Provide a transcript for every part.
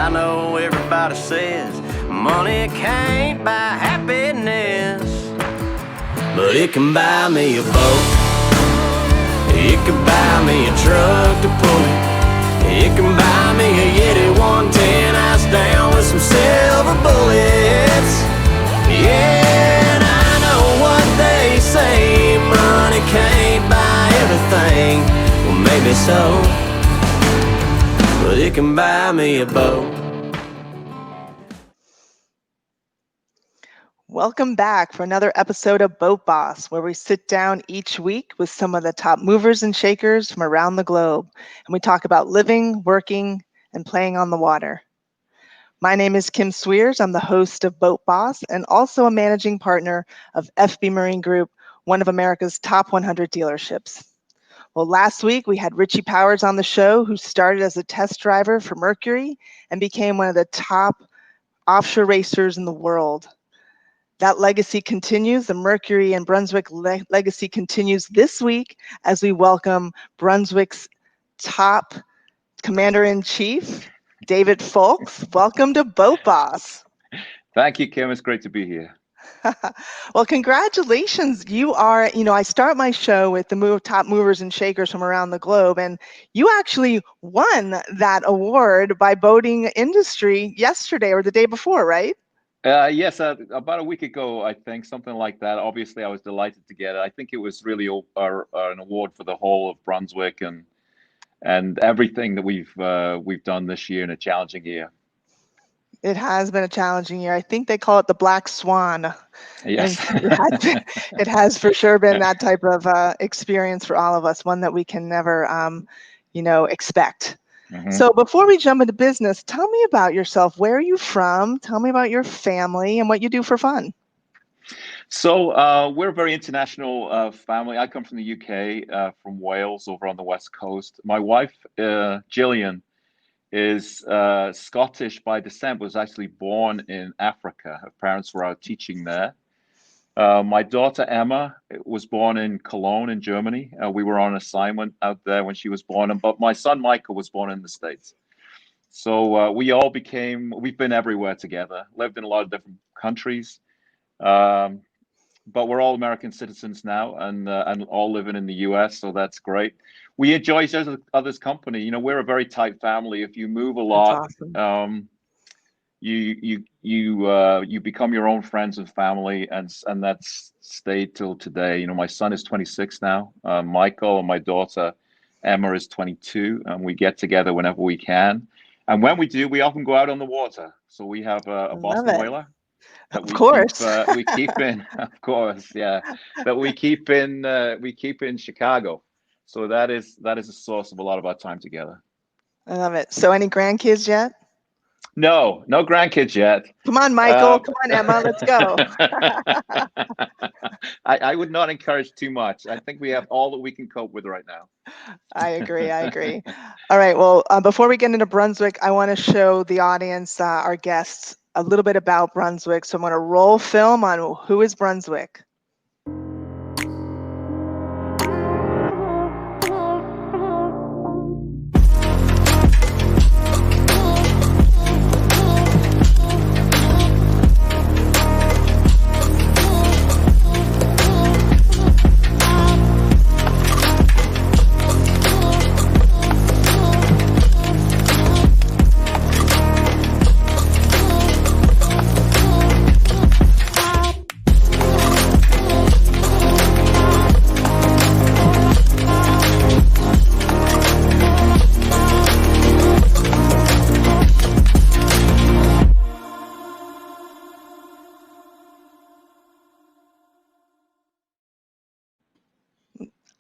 I know everybody says money can't buy happiness, but it can buy me a boat. It can buy me a truck to pull it. It can buy me a Yeti 110 house down with some silver bullets. Yeah, and I know what they say, money can't buy everything. Well, maybe so, but it can buy me a boat. Welcome back for another episode of Boat Boss, where we sit down each week with some of the top movers and shakers from around the globe, and we talk about living, working, and playing on the water. My name is Kim Sweers. I'm the host of Boat Boss and also a managing partner of FB Marine Group, one of America's top 100 dealerships. Well, last week we had Richie Powers on the show, who started as a test driver for Mercury and became one of the top offshore racers in the world. That legacy continues. The Mercury and Brunswick legacy continues this week as we welcome Brunswick's top commander-in-chief, David Foulkes. Welcome to Boat Boss. Thank you, Kim. It's great to be here. Well, congratulations. You are, I start my show with the top movers and shakers from around the globe, and you actually won that award by Boating Industry yesterday or the day before, right? Yes, about a week ago, I think, something like that. Obviously, I was delighted to get it. I think it was really an award for the whole of Brunswick and everything that we've done this year in a challenging year. It has been a challenging year. I think they call it the Black Swan. Yes. It has for sure been that type of experience for all of us, one that we can never, expect. Mm-hmm. So before we jump into business, tell me about yourself. Where are you from? Tell me about your family and what you do for fun. So we're a very international family. I come from the UK, from Wales, over on the West Coast. My wife, Gillian, is Scottish by descent, was actually born in Africa. Her parents were out teaching there. My daughter, Emma, was born in Cologne in Germany. We were on assignment out there when she was born, but my son, Michael, was born in the States. So we've been everywhere together, lived in a lot of different countries, but we're all American citizens now and all living in the US, so that's great. We enjoy each other's company. We're a very tight family. If you move a lot, awesome. You become your own friends and family, and that's stayed till today. My son is 26 now. Michael and my daughter Emma is 22, and we get together whenever we can. And when we do, we often go out on the water. So we have a Boston whaler. Of course. We keep in, of course, yeah. That we keep in Chicago. So that is a source of a lot of our time together. I love it. So any grandkids yet? No grandkids yet. Come on, Michael. Come on, Emma. Let's go. I would not encourage too much. I think we have all that we can cope with right now. I agree. All right. Well, before we get into Brunswick, I want to show the audience, our guests, a little bit about Brunswick. So I'm going to roll film on who is Brunswick.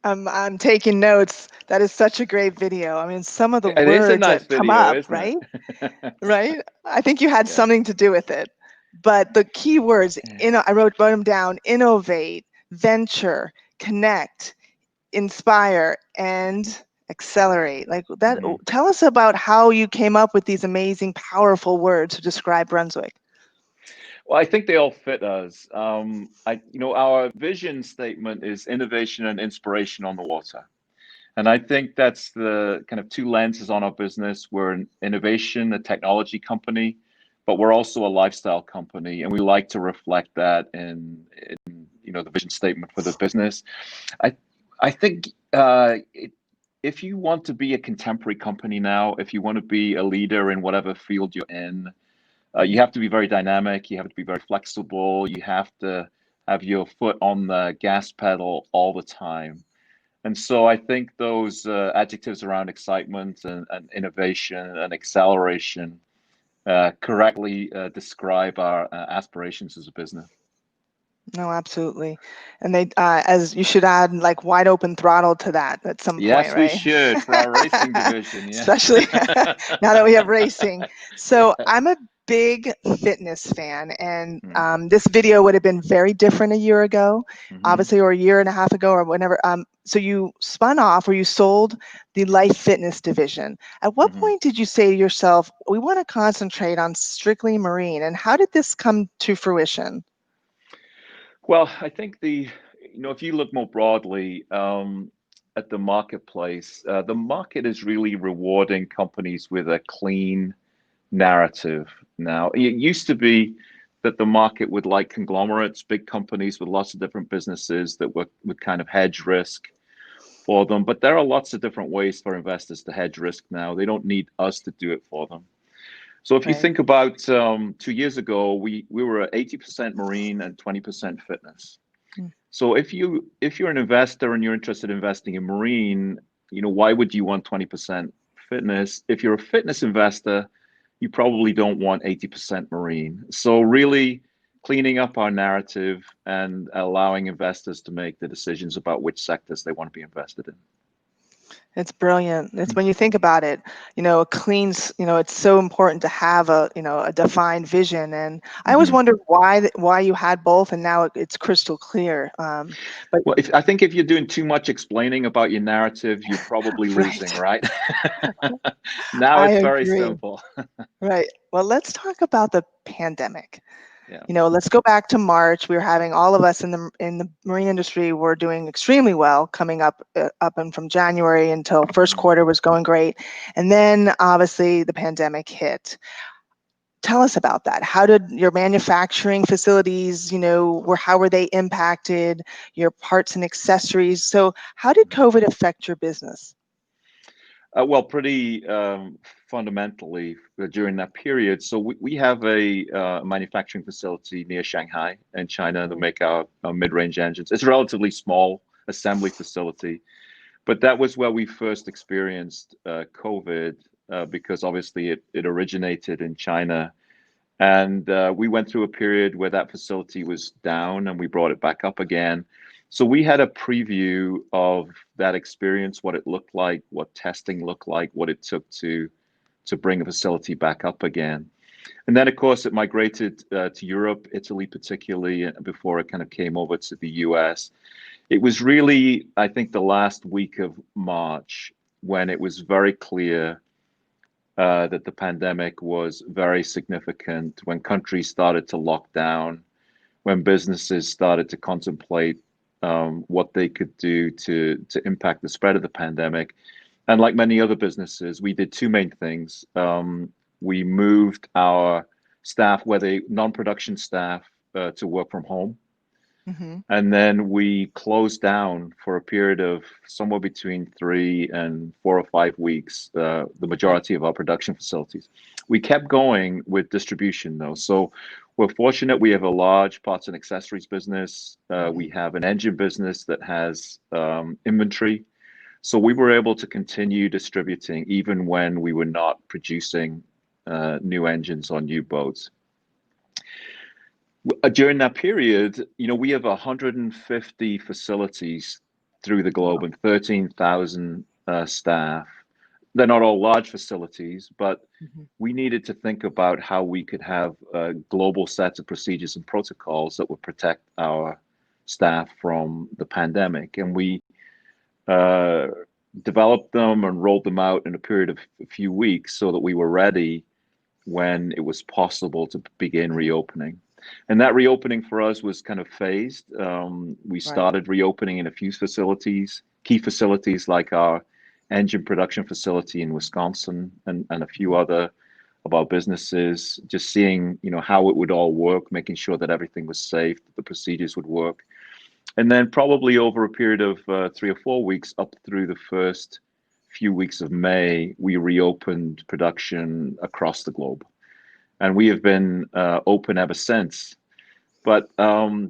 I'm taking notes. That is such a great video. I mean, some of the words that come up, right? Right? I think you had something to do with it. But the key words, I wrote them down: innovate, venture, connect, inspire, and accelerate. Like that. Mm-hmm. Tell us about how you came up with these amazing, powerful words to describe Brunswick. Well, I think they all fit us. Our vision statement is innovation and inspiration on the water. And I think that's the kind of two lenses on our business. We're an innovation, a technology company, but we're also a lifestyle company, and we like to reflect that in the vision statement for the business. I I think if you want to be a contemporary company now, if you want to be a leader in whatever field you're in, you have to be very dynamic. You have to be very flexible. You have to have your foot on the gas pedal all the time. And so I think those adjectives around excitement and innovation and acceleration correctly describe our aspirations as a business. No, absolutely. And they, as you should add like wide open throttle to that at some point, Yes, we right? should for our racing division. Yeah. Especially now that we have racing. So Yeah. I'm a big fitness fan, and Mm. this video would have been very different a year ago, Mhm. obviously, or a year and a half ago, or whenever. So you spun off or you sold the life fitness division. At what Mhm. point did you say to yourself, we want to concentrate on strictly marine? And how did this come to fruition? Well, I think if you look more broadly at the marketplace, the market is really rewarding companies with a clean narrative now. It used to be that the market would like conglomerates, big companies with lots of different businesses that would kind of hedge risk for them. But there are lots of different ways for investors to hedge risk now. They don't need us to do it for them. So if you Right. think about 2 years ago, we were at 80% marine and 20% fitness. Mm. So if you're an investor and you're interested in investing in marine, why would you want 20% fitness? If you're a fitness investor, you probably don't want 80% marine. So really cleaning up our narrative and allowing investors to make the decisions about which sectors they want to be invested in. It's brilliant. It's when you think about it, a clean, it's so important to have a defined vision. And I always Mm-hmm. wondered why you had both, and now it's crystal clear. But Well, I think if you're doing too much explaining about your narrative, you're probably losing, right, right? Now I it's very agree. simple. Right. Well, let's talk about the pandemic. Yeah. Let's go back to March. We were having all of us in the marine industry were doing extremely well, coming up and from January until first Mm-hmm. quarter was going great, and then obviously the pandemic hit. Tell us about that. How did your manufacturing facilities, how were they impacted? Your parts and accessories. So, how did COVID affect your business? Well, pretty fundamentally during that period. So we have a manufacturing facility near Shanghai in China that make our mid-range engines. It's a relatively small assembly facility, but that was where we first experienced COVID because obviously it originated in China. And we went through a period where that facility was down and we brought it back up again. So we had a preview of that experience, what it looked like, what testing looked like, what it took to bring a facility back up again. And then, of course, it migrated to Europe, Italy particularly, before it kind of came over to the US. It was really, I think, the last week of March when it was very clear that the pandemic was very significant, when countries started to lock down, when businesses started to contemplate what they could do to impact the spread of the pandemic. And like many other businesses, we did two main things. We moved our staff, whether non-production staff, to work from home. Mm-hmm. And then we closed down for a period of somewhere between 3 and 4 or 5 weeks, the majority of our production facilities. We kept going with distribution though. So we're fortunate we have a large parts and accessories business. We have an engine business that has inventory. So we were able to continue distributing even when we were not producing new engines on new boats. During that period, we have 150 facilities through the globe and 13,000 staff. They're not all large facilities, but Mm-hmm. we needed to think about how we could have a global sets of procedures and protocols that would protect our staff from the pandemic. And we uh, developed them and rolled them out in a period of a few weeks so that we were ready when it was possible to begin reopening. And that reopening for us was kind of phased. We Right. started reopening in a few facilities, key facilities like our engine production facility in Wisconsin and a few other of our businesses, just seeing, how it would all work, making sure that everything was safe, that the procedures would work. And then probably over a period of 3 or 4 weeks up through the first few weeks of May, we reopened production across the globe. And we have been open ever since. But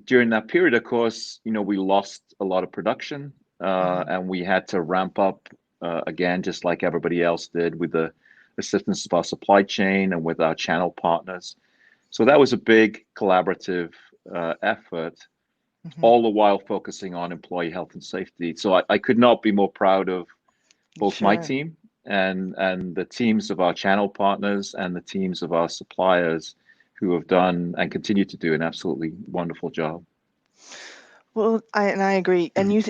during that period, of course, we lost a lot of production and we had to ramp up again, just like everybody else did, with the assistance of our supply chain and with our channel partners. So that was a big collaborative effort, all the while focusing on employee health and safety. So I could not be more proud of both my team and the teams of our channel partners and the teams of our suppliers who have done and continue to do an absolutely wonderful job. Well, I agree. And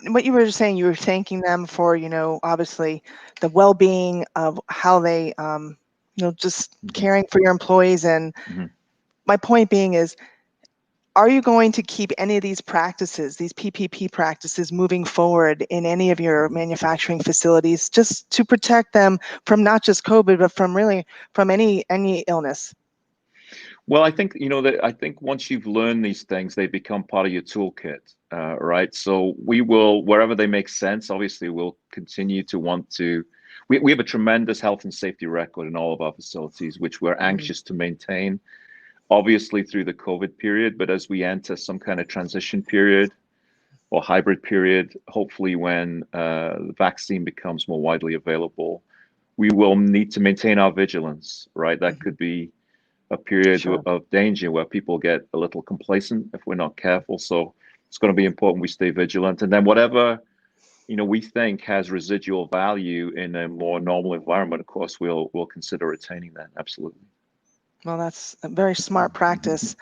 what you were saying, you were thanking them for, obviously the well-being of how they, just caring for your employees. And my point being is, are you going to keep any of these practices, these PPP practices, moving forward in any of your manufacturing facilities, just to protect them from not just COVID, but from any illness? Well, I think, I think once you've learned these things, they become part of your toolkit, right? So we will, wherever they make sense, obviously we'll continue to want to, we have a tremendous health and safety record in all of our facilities, which we're anxious to maintain, obviously through the COVID period, but as we enter some kind of transition period or hybrid period, hopefully when the vaccine becomes more widely available, we will need to maintain our vigilance, right? That could be a period of danger where people get a little complacent if we're not careful. So it's going to be important we stay vigilant. And then whatever, we think has residual value in a more normal environment, of course, we'll consider retaining that. Absolutely. Well, that's a very smart practice.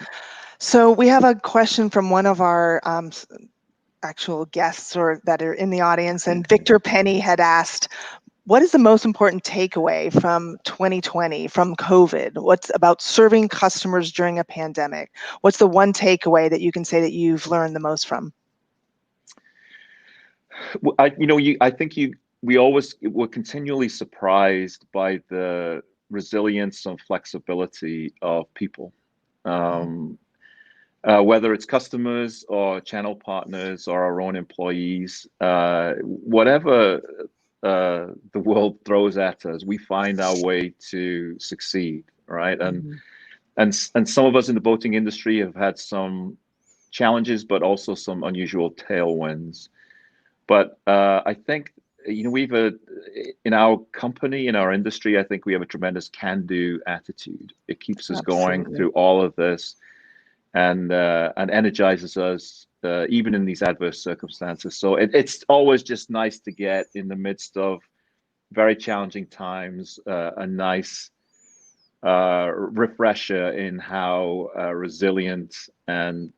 So we have a question from one of our actual guests that are in the audience, and Victor Penny had asked, what is the most important takeaway from 2020, from COVID? What's about serving customers during a pandemic? What's the one takeaway that you can say that you've learned the most from? I think we're continually surprised by the resilience and flexibility of people, whether it's customers or channel partners or our own employees, whatever the world throws at us, we find our way to succeed, right? And some of us in the boating industry have had some challenges, but also some unusual tailwinds. But I think we've in our company, in our industry, I think we have a tremendous can-do attitude. It keeps us going through all of this, and energizes us even in these adverse circumstances. So it's always just nice to get, in the midst of very challenging times, a nice refresher in how resilient and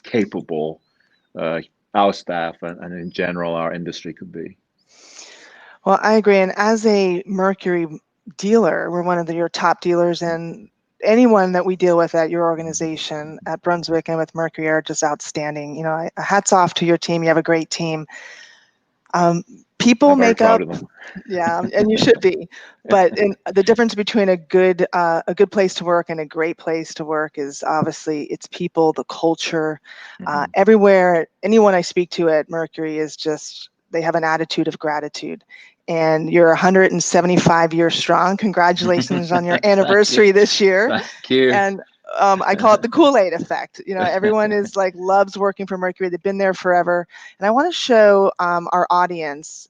capable our staff and in general our industry could be. Well, I agree. And as a Mercury dealer, we're one of your top dealers, and anyone that we deal with at your organization at Brunswick and with Mercury are just outstanding. Hats off to your team. You have a great team. People make up, yeah, and you should be. But the difference between a good place to work and a great place to work is obviously it's people, the culture. Everywhere, anyone I speak to at Mercury is just, they have an attitude of gratitude. And you're 175 years strong. Congratulations on your anniversary this year. Thank you. And I call it the Kool-Aid effect. Everyone is loves working for Mercury. They've been there forever. And I want to show our audience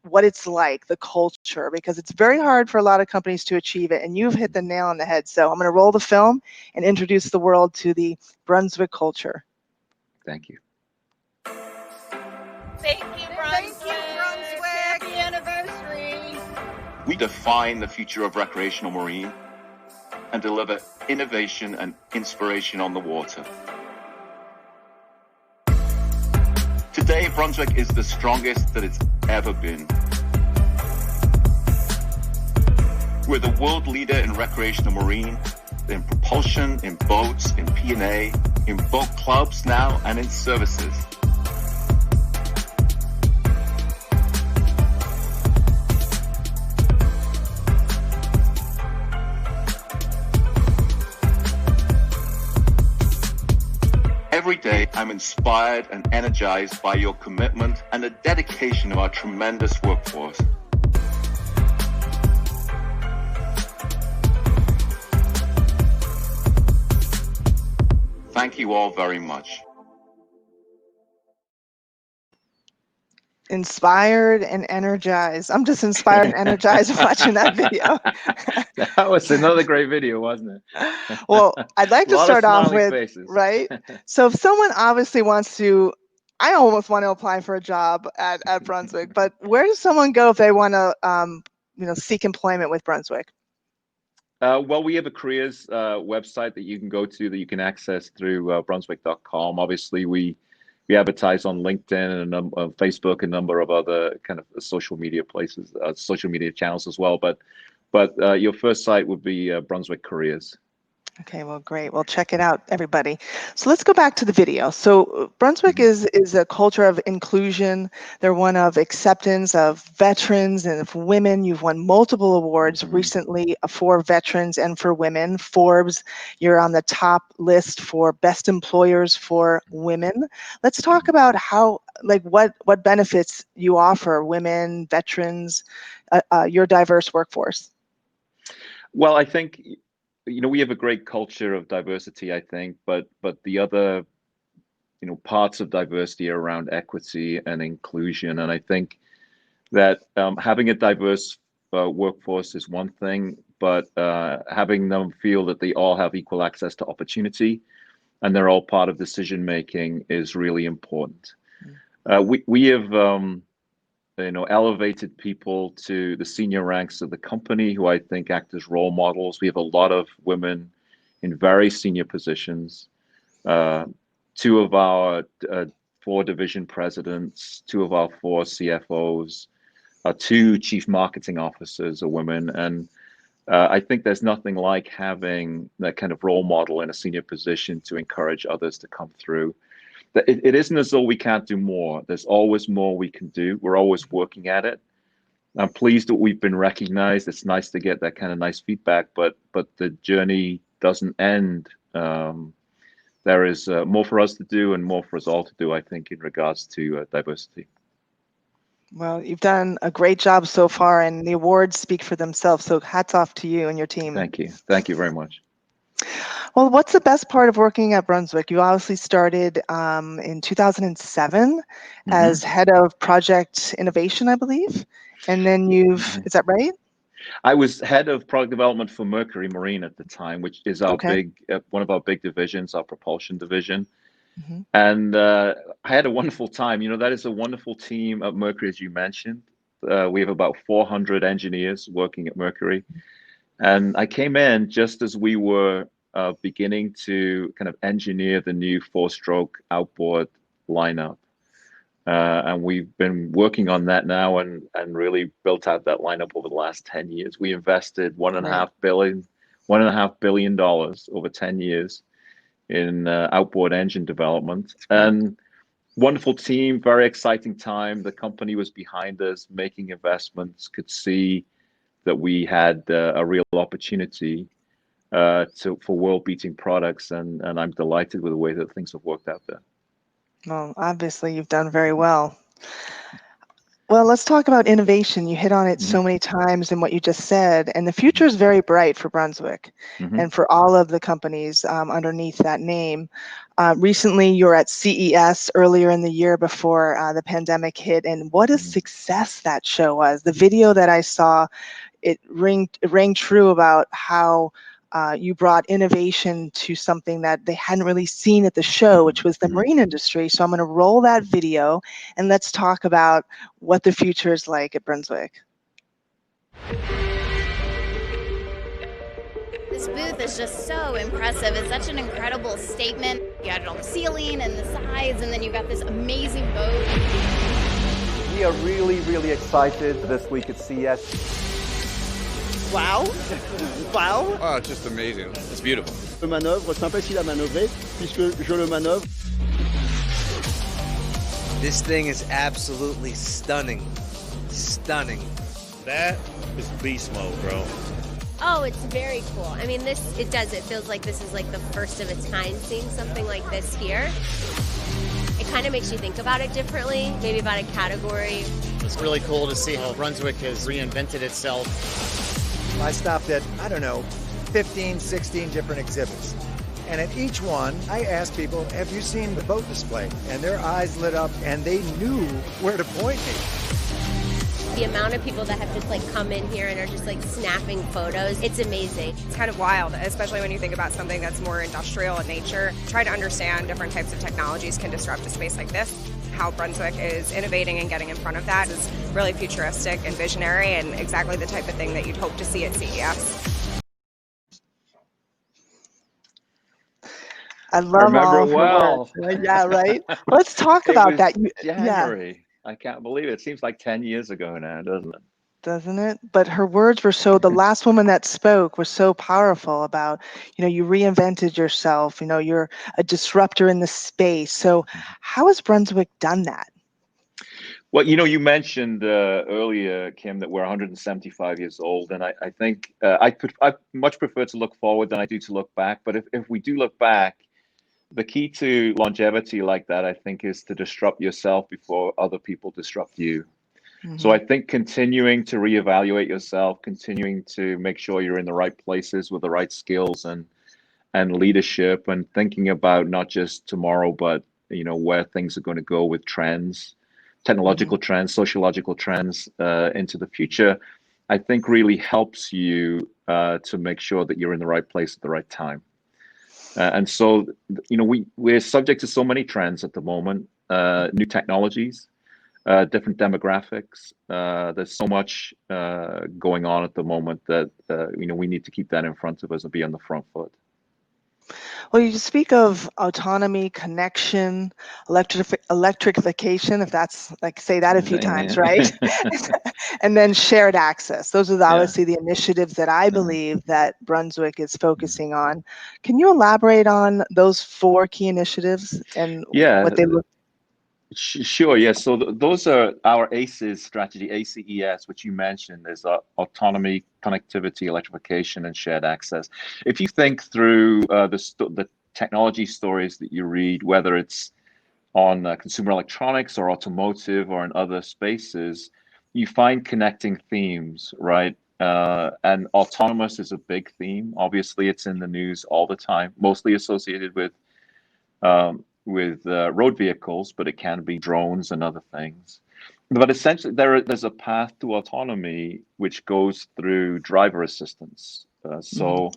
what it's like, the culture, because it's very hard for a lot of companies to achieve it. And you've hit the nail on the head. So I'm going to roll the film and introduce the world to the Brunswick culture. Thank you. Thank you, Brunswick. Happy anniversary. We define the future of recreational marine and deliver innovation and inspiration on the water. Today, Brunswick is the strongest that it's ever been. We're the world leader in recreational marine, in propulsion, in boats, in P&A, in boat clubs now, and in services. Every day, I'm inspired and energized by your commitment and the dedication of our tremendous workforce. Thank you all very much. Inspired and energized. I'm just inspired and energized watching that video. That was another great video, wasn't it? Well, I'd like to Lot of start off smiling with, faces. right? So if someone obviously wants to, I almost want to apply for a job at Brunswick, but where does someone go if they want to, seek employment with Brunswick? Well, we have a careers website that you can go to that you can access through brunswick.com. Obviously, we advertise on LinkedIn and on Facebook, a number of other kind of social media places, social media channels as well. But your first site would be Brunswick Careers. Okay, well, great. Well, check it out, everybody. So let's go back to the video. So Brunswick is a culture of inclusion. They're one of acceptance of veterans and of women. You've won multiple awards recently for veterans and for women. Forbes, you're on the top list for best employers for women. Let's talk about how, what benefits you offer women, veterans, your diverse workforce. Well, I think, we have a great culture of diversity, I think, but the other, parts of diversity are around equity and inclusion. And I think that having a diverse workforce is one thing, but having them feel that they all have equal access to opportunity and they're all part of decision making is really important. We have elevated people to the senior ranks of the company who I think act as role models. We have a lot of women in very senior positions. Two of our 4 division presidents, 2 of our 4 CFOs, 2 chief marketing officers are women. And I think there's nothing like having that kind of role model in a senior position to encourage others to come through. It isn't as though we can't do more. There's always more we can do. We're always working at it. I'm pleased that we've been recognized. It's nice to get that kind of nice feedback, but the journey doesn't end. There is more for us to do and more for us all to do, I think, in regards to diversity. Well, you've done a great job so far, and the awards speak for themselves. So hats off to you and your team. Thank you. Thank you very much. Well, what's the best part of working at Brunswick? You obviously started in 2007 as head of project innovation, I believe. And then is that right? I was head of product development for Mercury Marine at the time, which is our one of our big divisions, our propulsion division. And I had a wonderful time. That is a wonderful team at Mercury, as you mentioned. We have about 400 engineers working at Mercury. And I came in just as we were beginning to kind of engineer the new 4-stroke outboard lineup. And we've been working on that now and really built out that lineup over the last 10 years. We invested $1.5 billion over 10 years in outboard engine development. And wonderful team, very exciting time. The company was behind us, making investments, could see that we had a real opportunity for world-beating products, and I'm delighted with the way that things have worked out there. Well, obviously you've done very well. Well, let's talk about innovation. You hit on it so many times in what you just said, and the future is very bright for Brunswick and for all of the companies underneath that name. Recently, you were at CES earlier in the year before the pandemic hit, and what a success that show was. The video that I saw, it rang true about how you brought innovation to something that they hadn't really seen at the show, which was the marine industry. So I'm going to roll that video and let's talk about what the future is like at Brunswick. This booth is just so impressive. It's such an incredible statement. You got it on the ceiling and the sides, and then you got this amazing boat. We are really, really excited this week at CES. Wow. Wow. Oh, it's just amazing. It's beautiful. Le manœuvre, c'est facile à manœuvrer puisque je le manœuvre. This thing is absolutely stunning. Stunning. That is beast mode, bro. Oh, it's very cool. I mean, it feels like this is like the first of its kind, seeing something like this here. It kind of makes you think about it differently, maybe about a category. It's really cool to see how Brunswick has reinvented itself. I stopped at, 15, 16 different exhibits. And at each one, I asked people, have you seen the boat display? And their eyes lit up and they knew where to point me. The amount of people that have just like come in here and are just like snapping photos, it's amazing. It's kind of wild, especially when you think about something that's more industrial in nature. Try to understand different types of technologies can disrupt a space like this. How Brunswick is innovating and getting in front of that is really futuristic and visionary and exactly the type of thing that you'd hope to see at CES. I love Remember all of her well. words. Yeah, right. Let's talk about that. January. I can't believe it. It seems like 10 years ago now, doesn't it? Doesn't it? But her words were the last woman that spoke was so powerful about, you reinvented yourself, you're a disruptor in the space. So how has Brunswick done that? Well, you mentioned earlier, Kim, that we're 175 years old. And I think I much prefer to look forward than I do to look back. But if we do look back, the key to longevity like that, I think, is to disrupt yourself before other people disrupt you. Mm-hmm. So I think continuing to reevaluate yourself, continuing to make sure you're in the right places with the right skills and leadership, and thinking about not just tomorrow, but where things are going to go with trends, technological trends, sociological trends into the future, I think really helps you to make sure that you're in the right place at the right time. And so, we're subject to so many trends at the moment, new technologies, different demographics. There's so much going on at the moment that, we need to keep that in front of us and be on the front foot. Well, you speak of autonomy, connection, electrification, if that's say that a few times, right? And then shared access. Those are obviously the initiatives that I believe that Brunswick is focusing on. Can you elaborate on those 4 key initiatives and what they look? Sure, yes. So those are our ACES strategy, ACES, which you mentioned, is autonomy, connectivity, electrification, and shared access. If you think through the technology stories that you read, whether it's on consumer electronics or automotive or in other spaces, you find connecting themes, right? And autonomous is a big theme. Obviously, it's in the news all the time, mostly associated with road vehicles, but it can be drones and other things. But essentially, there's a path to autonomy which goes through driver assistance. So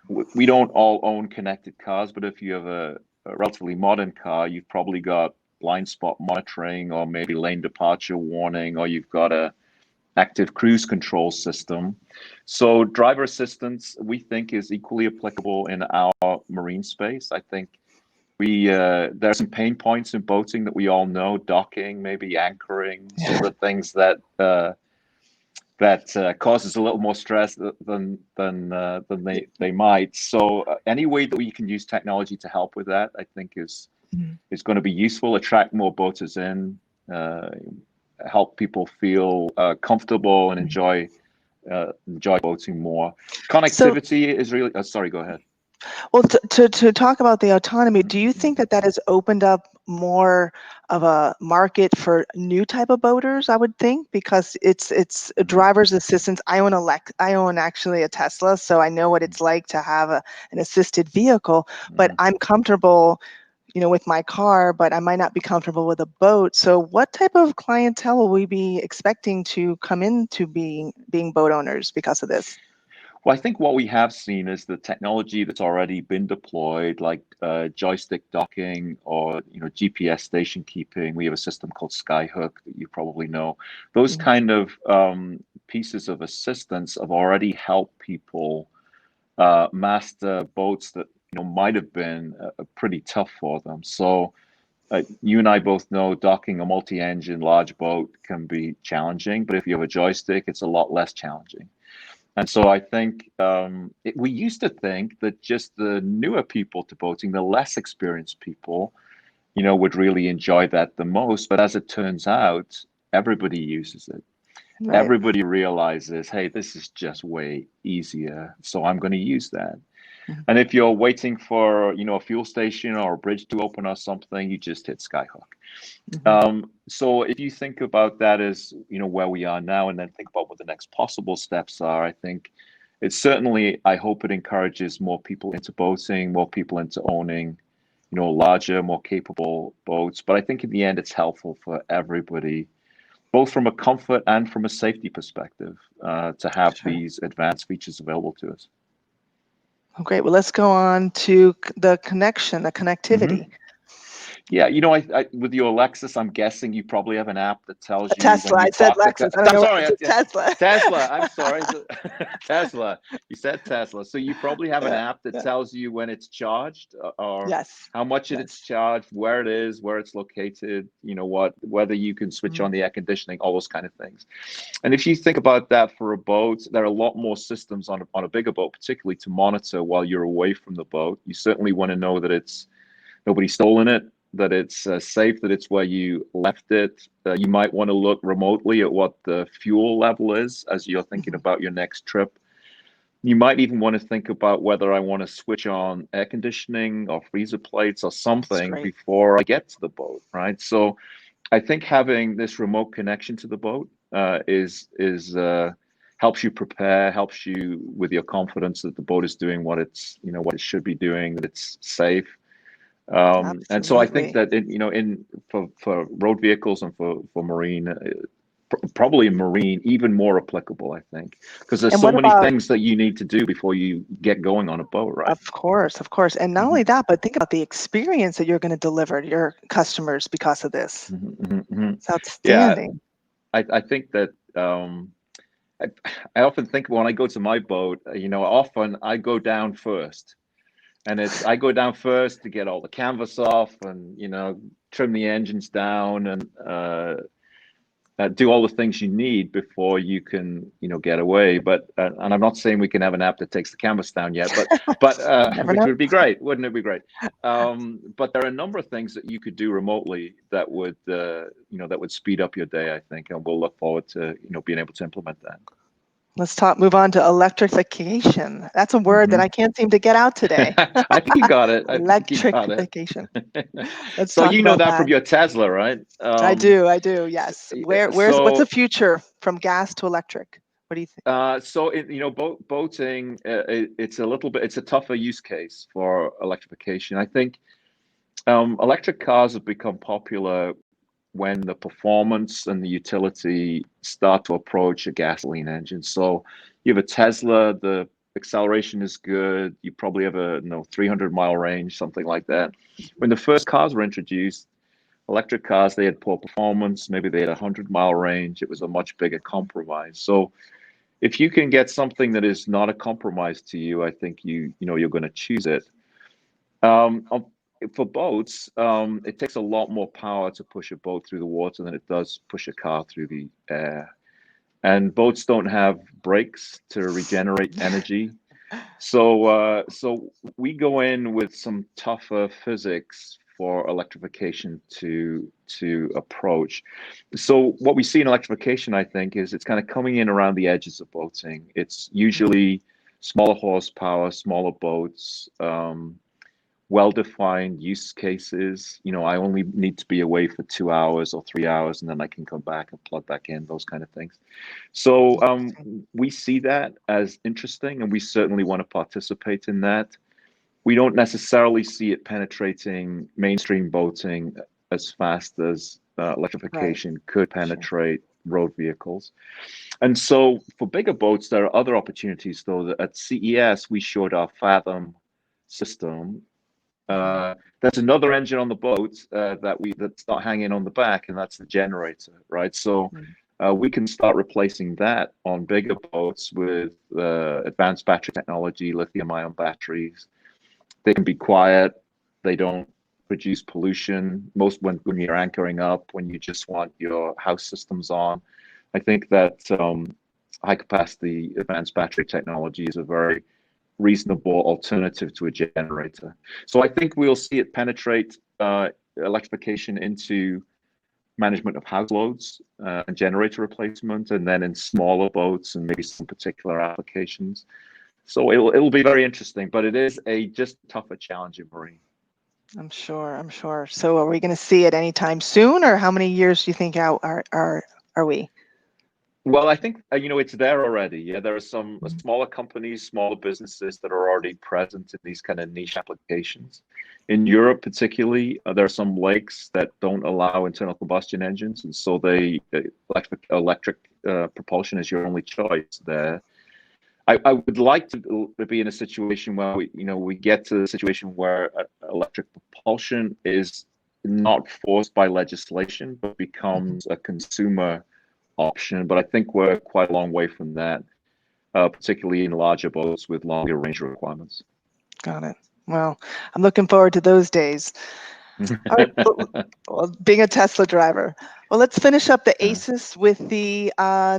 we don't all own connected cars, but if you have a relatively modern car, you've probably got blind spot monitoring or maybe lane departure warning, or you've got a active cruise control system. So driver assistance, we think, is equally applicable in our marine space. I think there are some pain points in boating that we all know: docking, maybe anchoring, sort of things that causes a little more stress than they might. So any way that we can use technology to help with that, I think is going to be useful. Attract more boaters in, help people feel comfortable and enjoy boating more. Connectivity is really. Sorry, go ahead. Well, to talk about the autonomy, do you think that has opened up more of a market for new type of boaters? I would think, because it's a driver's assistance. I own actually a Tesla, so I know what it's like to have an assisted vehicle. But I'm comfortable, with my car, but I might not be comfortable with a boat. So, what type of clientele will we be expecting to come into being boat owners because of this? Well, I think what we have seen is the technology that's already been deployed, like joystick docking or GPS station keeping. We have a system called Skyhook that you probably know. Those kind of pieces of assistance have already helped people master boats that might have been pretty tough for them. So you and I both know docking a multi-engine large boat can be challenging, but if you have a joystick, it's a lot less challenging. And so I think we used to think that just the newer people to boating, the less experienced people, would really enjoy that the most. But as it turns out, everybody uses it. Right. everybody realizes, hey, this is just way easier, so I'm going to use that. And if you're waiting for, a fuel station or a bridge to open or something, you just hit Skyhook. So if you think about that as, where we are now, and then think about what the next possible steps are, I think it's certainly, I hope it encourages more people into boating, more people into owning, larger, more capable boats. But I think in the end, it's helpful for everybody, both from a comfort and from a safety perspective, to have these advanced features available to us. Oh, great. Well, let's go on to the connectivity. Yeah, I with your Lexus, I'm guessing you probably have an app that tells you Tesla. when you I said park Lexus. the I don't know. sorry, I said Tesla. Tesla. I'm sorry, Tesla. You said Tesla, so you probably have an app that tells you when it's charged, or how much it's charged, where it is, where it's located. Whether you can switch on the air conditioning, all those kind of things. And if you think about that for a boat, there are a lot more systems on a bigger boat, particularly to monitor while you're away from the boat. You certainly want to know that nobody's stolen it, that it's safe, that it's where you left it. You might want to look remotely at what the fuel level is as you're thinking about your next trip. You might even want to think about whether I want to switch on air conditioning or freezer plates or something before I get to the boat, right? So I think having this remote connection to the boat helps you prepare, helps you with your confidence that the boat is doing what it should be doing, that it's safe. And so I think that for road vehicles and for marine, probably in marine, even more applicable, I think, because there's so many things that you need to do before you get going on a boat, right? Of course. And not only that, but think about the experience that you're going to deliver to your customers because of this. It's outstanding. Yeah, I think that I often think when I go to my boat, often I go down first. And I go down first to get all the canvas off and, trim the engines down and do all the things you need before you can, get away. But, and I'm not saying we can have an app that takes the canvas down yet, but which would be great. Wouldn't it be great? But there are a number of things that you could do remotely that would, that would speed up your day, I think. And we'll look forward to, being able to implement that. Let's move on to electrification. That's a word that I can't seem to get out today. I think you got it. Electrification. Let's so talk you know about that from your Tesla, right? I do, yes. What's the future from gas to electric? What do you think? So boating, it's a tougher use case for electrification. I think electric cars have become popular when the performance and the utility start to approach a gasoline engine. So you have a Tesla, the acceleration is good. You probably have a 300-mile range, something like that. When the first cars were introduced, electric cars, they had poor performance. Maybe they had a 100-mile range. It was a much bigger compromise. So if you can get something that is not a compromise to you, I think you're going to choose it. For boats, it takes a lot more power to push a boat through the water than it does push a car through the air. And boats don't have brakes to regenerate energy. So we go in with some tougher physics for electrification to approach. So what we see in electrification, I think, is it's kind of coming in around the edges of boating. It's usually smaller horsepower, smaller boats, well-defined use cases. I only need to be away for 2 hours or 3 hours, and then I can come back and plug back in, those kind of things. So we see that as interesting, and we certainly want to participate in that. We don't necessarily see it penetrating mainstream boating as fast as electrification could penetrate road vehicles. And so for bigger boats, there are other opportunities, though. That at CES, we showed our Fathom system. There's another engine on the boat that's not hanging on the back, and that's the generator, right? So we can start replacing that on bigger boats with advanced battery technology, lithium-ion batteries. They can be quiet. They don't produce pollution. Most when you're anchoring up, when you just want your house systems on. I think that high-capacity advanced battery technology is a very reasonable alternative to a generator. So I think we'll see it penetrate electrification into management of house loads and generator replacement, and then in smaller boats and maybe some particular applications. So it'll be very interesting, but it is a just tougher challenge in marine. I'm sure. So are we going to see it anytime soon, or how many years do you think out are we? Well, I think, it's there already. Yeah, there are some smaller companies, smaller businesses that are already present in these kind of niche applications. In Europe, particularly, there are some lakes that don't allow internal combustion engines, and so electric propulsion is your only choice there. I would like to be in a situation where we get to the situation where electric propulsion is not forced by legislation, but becomes a consumer option. But I think we're quite a long way from that, particularly in larger boats with longer range requirements. Got it. Well, I'm looking forward to those days. All right, well, being a Tesla driver. Well, let's finish up the ACES with the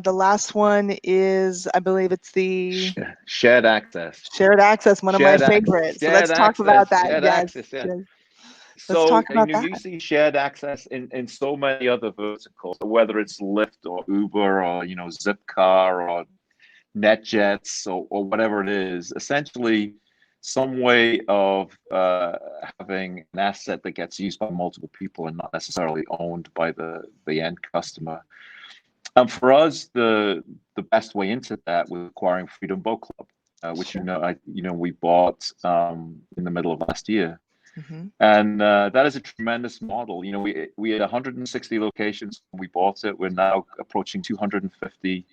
last one is, I believe it's the shared access. Shared access, one of my favorites. So let's talk about that. Shared access, yeah. Let's talk about that. You see shared access in so many other verticals, whether it's Lyft or Uber or Zipcar or NetJets or whatever it is. Essentially, some way of having an asset that gets used by multiple people and not necessarily owned by the end customer. And for us, the best way into that was acquiring Freedom Boat Club, which we bought in the middle of last year. Mm-hmm. And that is a tremendous model. We had 160 locations when we bought it. We're now approaching 250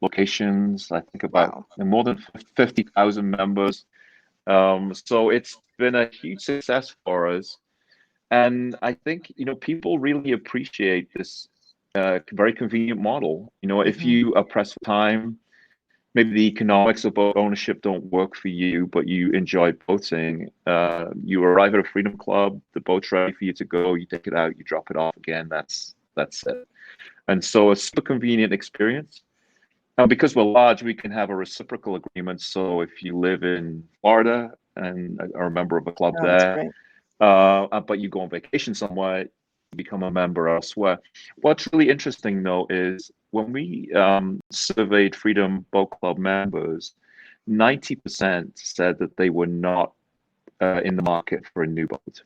locations. I think about more than 50,000 members. So it's been a huge success for us. And I think, people really appreciate this very convenient model. If you are pressed for time, maybe the economics of boat ownership don't work for you, but you enjoy boating, you arrive at a Freedom Club, the boat's ready for you to go, you take it out, you drop it off again, that's it. And so it's a super convenient experience. And because we're large, we can have a reciprocal agreement. So if you live in Florida and are a member of a club there, but you go on vacation somewhere, you become a member elsewhere. What's really interesting, though, is when we surveyed Freedom Boat Club members, 90% said that they were not in the market for a new boat.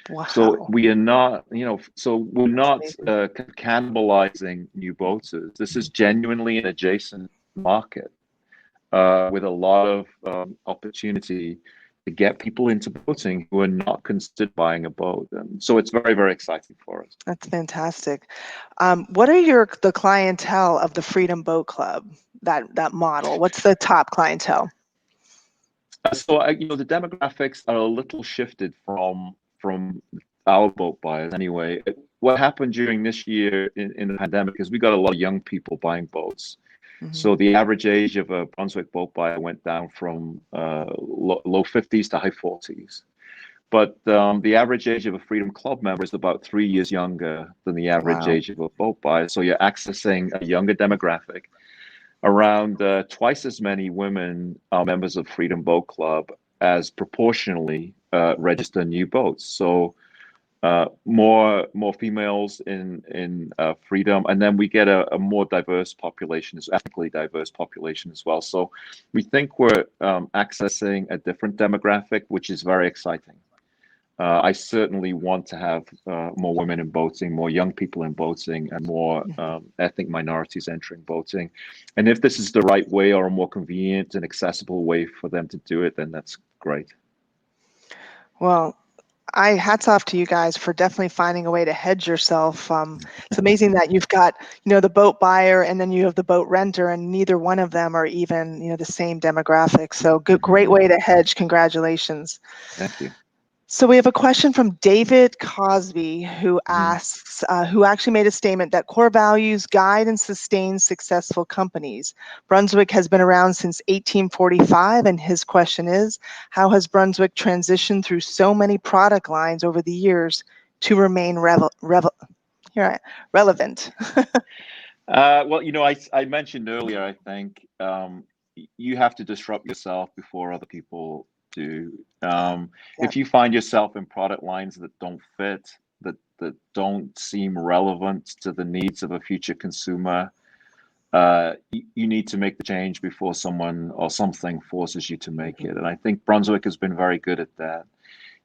Wow. So we are not, we're not cannibalizing new boaters. This is genuinely an adjacent market with a lot of opportunity to get people into boating who are not considered buying a boat. And so it's very, very exciting for us. That's fantastic. What are the clientele of the Freedom Boat Club, that model? What's the top clientele? So, the demographics are a little shifted from our boat buyers anyway. What happened during this year in the pandemic is we got a lot of young people buying boats. Mm-hmm. So the average age of a Brunswick boat buyer went down from low 50s to high 40s. But the average age of a Freedom Club member is about 3 years younger than the average age of a boat buyer. So you're accessing a younger demographic. Around twice as many women are members of Freedom Boat Club as proportionally register new boats. So more females in Freedom, and then we get a more diverse population, ethnically diverse population as well. So we think we're accessing a different demographic, which is very exciting. I certainly want to have more women in boating, more young people in boating, and more ethnic minorities entering boating. And if this is the right way or a more convenient and accessible way for them to do it, then that's great. Well, hats off to you guys for definitely finding a way to hedge yourself. It's amazing that you've got, the boat buyer and then you have the boat renter, and neither one of them are even, the same demographic. So great way to hedge. Congratulations. Thank you. So we have a question from David Cosby, who asks, who actually made a statement that core values guide and sustain successful companies. Brunswick has been around since 1845, and his question is, how has Brunswick transitioned through so many product lines over the years to remain relevant? Well, I mentioned earlier, I think you have to disrupt yourself before other people do. If you find yourself in product lines that don't fit, that don't seem relevant to the needs of a future consumer, you need to make the change before someone or something forces you to make it. And I think Brunswick has been very good at that.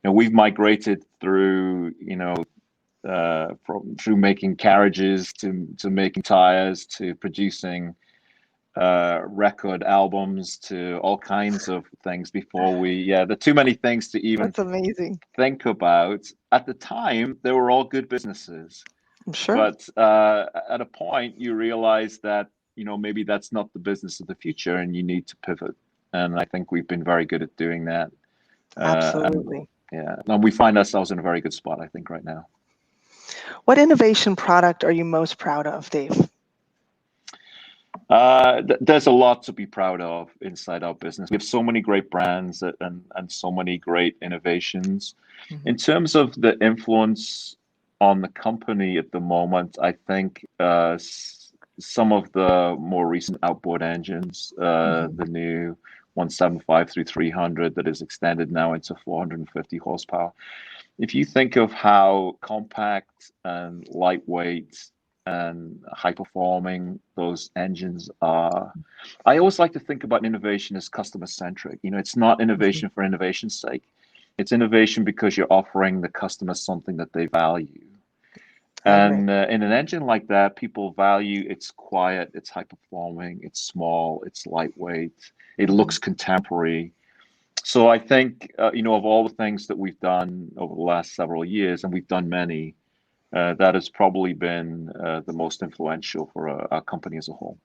We've migrated through, through making carriages to making tires to producing record albums to all kinds of things before there are too many things to even That's amazing. think about. At the time, they were all good businesses. I'm sure. But at a point, you realize that, maybe that's not the business of the future and you need to pivot. And I think we've been very good at doing that. Absolutely. And we find ourselves in a very good spot, I think, right now. What innovation product are you most proud of, Dave? There's a lot to be proud of inside our business. We have so many great brands and so many great innovations. In terms of the influence on the company at the moment, I think some of the more recent outboard engines, the new 175 through 300 that is extended now into 450 horsepower. If you think of how compact and lightweight and high performing those engines are, I always like to think about innovation as customer centric. It's not innovation for innovation's sake. It's innovation because you're offering the customer something that they value. And in an engine like that, people value it's quiet, it's high performing, it's small, it's lightweight, it looks contemporary. So I think, of all the things that we've done over the last several years, and we've done many, that has probably been the most influential for our company as a whole.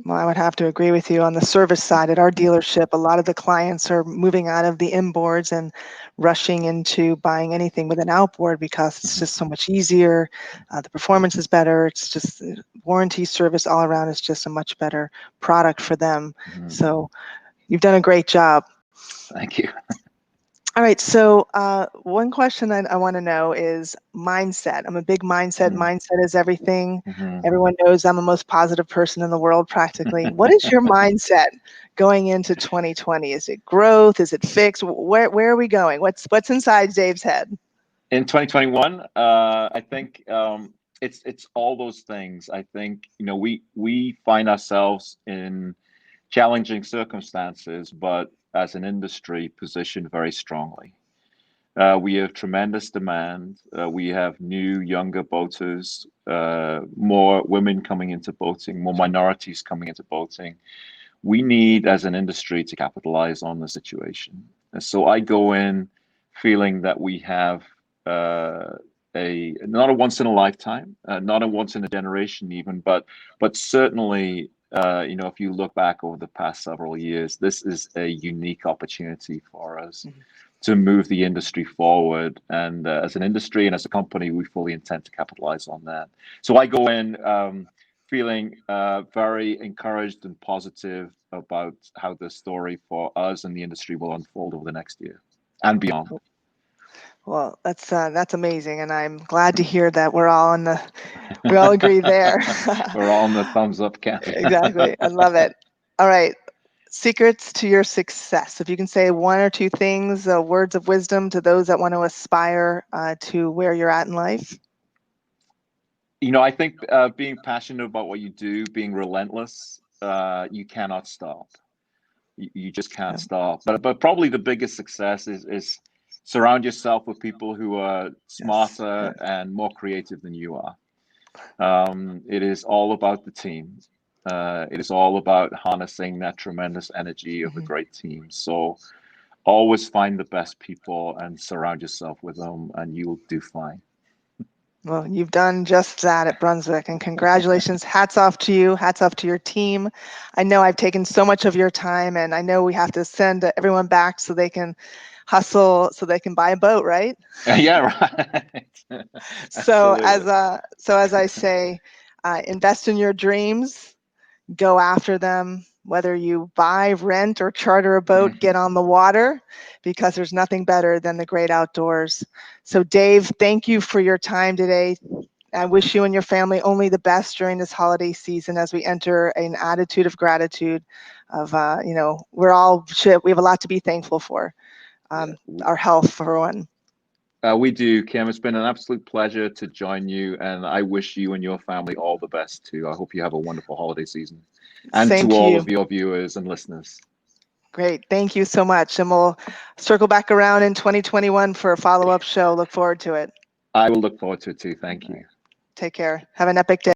Well, I would have to agree with you. On the service side at our dealership, a lot of the clients are moving out of the inboards and rushing into buying anything with an outboard because it's just so much easier. The performance is better. It's just warranty service all around is just a much better product for them. So you've done a great job. Thank you. All right. So one question I want to know is mindset. I'm a big mindset. Mindset is everything. Everyone knows I'm the most positive person in the world, practically. What is your mindset going into 2020? Is it growth? Is it fixed? Where are we going? What's inside Dave's head? In 2021, I think it's all those things. I think we find ourselves in challenging circumstances, but as an industry positioned very strongly. We have tremendous demand. We have new, younger boaters, more women coming into boating, more minorities coming into boating. We need, as an industry, to capitalize on the situation. And so I go in feeling that we have not a once in a lifetime, not a once in a generation even, but certainly if you look back over the past several years, this is a unique opportunity for us to move the industry forward. And as an industry and as a company, we fully intend to capitalize on that. So I go in feeling very encouraged and positive about how the story for us and the industry will unfold over the next year and beyond. Well, that's amazing, and I'm glad to hear that we all agree there. We're all in the thumbs up camp. Exactly. I love it. All right. Secrets to your success. If you can say one or two things, words of wisdom to those that want to aspire to where you're at in life. I think being passionate about what you do, being relentless, you cannot stop. You just can't stop. But probably the biggest success is surround yourself with people who are smarter and more creative than you are. It is all about the team. It is all about harnessing that tremendous energy of a great team. So always find the best people and surround yourself with them, and you'll do fine. Well, you've done just that at Brunswick, and congratulations. Hats off to you. Hats off to your team. I know I've taken so much of your time, and I know we have to send everyone back so they can hustle, so they can buy a boat, right? Yeah, right. So as I say, invest in your dreams, go after them. Whether you buy, rent, or charter a boat, get on the water, because there's nothing better than the great outdoors. So Dave, thank you for your time today. I wish you and your family only the best during this holiday season as we enter an attitude of gratitude of, we have a lot to be thankful for. Our health, for one. We do, Kim. It's been an absolute pleasure to join you, and I wish you and your family all the best too. I hope you have a wonderful holiday season. And Same to to all you. of your viewers and listeners. Great. Thank you so much. And we'll circle back around in 2021 for a follow-up show. Look forward to it. I will look forward to it too. Thank you. Take care. Have an epic day.